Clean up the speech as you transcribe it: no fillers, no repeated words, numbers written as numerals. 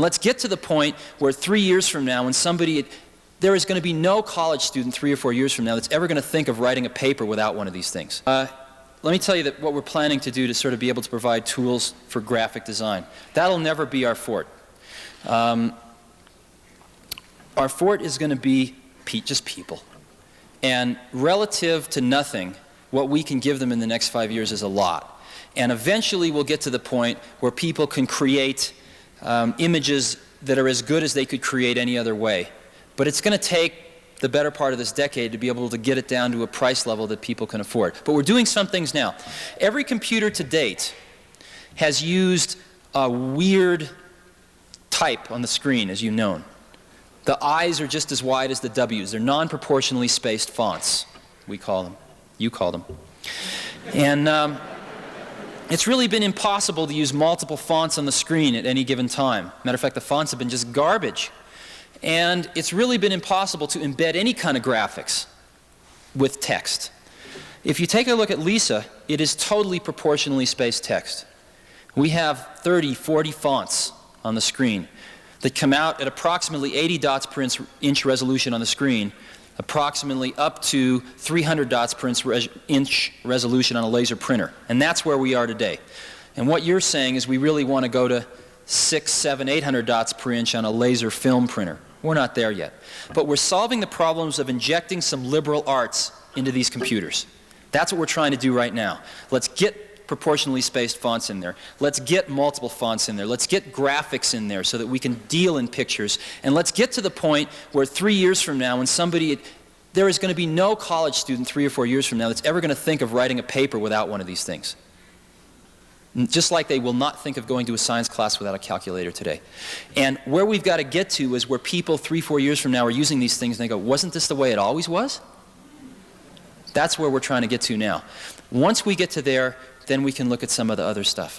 Let's get to the point where 3 years from now, when there is going to be no college student 3 or 4 years from now that's ever going to think of writing a paper without one of these things. Let me tell you that what we're planning to do to sort of be able to provide tools for graphic design, that'll never be our fort. Our fort is going to be just people. And relative to nothing, what we can give them in the next 5 years is a lot. And eventually we'll get to the point where people can create images that are as good as they could create any other way. But it's going to take the better part of this decade to be able to get it down to a price level that people can afford. But we're doing some things now. Every computer to date has used a weird type on the screen, as you know. The I's are just as wide as the W's. They're non-proportionally spaced fonts, we call them. You call them. And it's really been impossible to use multiple fonts on the screen at any given time. Matter of fact, the fonts have been just garbage. And it's really been impossible to embed any kind of graphics with text. If you take a look at Lisa, it is totally proportionally spaced text. We have 30, 40 fonts on the screen that come out at approximately 80 dots per inch resolution on the screen, approximately up to 300 dots per inch resolution on a laser printer. And that's where we are today. And what you're saying is we really want to go to 600, 700, 800 dots per inch on a laser film printer. We're not there yet. But we're solving the problems of injecting some liberal arts into these computers. That's what we're trying to do right now. Let's get proportionally spaced fonts in there. Let's get multiple fonts in there. Let's get graphics in there so that we can deal in pictures. And let's get to the point where 3 years from now, when there is going to be no college student 3 or 4 years from now that's ever going to think of writing a paper without one of these things. Just like they will not think of going to a science class without a calculator today. And where we've got to get to is where people 3 or 4 years from now are using these things and they go, wasn't this the way it always was? That's where we're trying to get to now. Once we get to there, then we can look at some of the other stuff.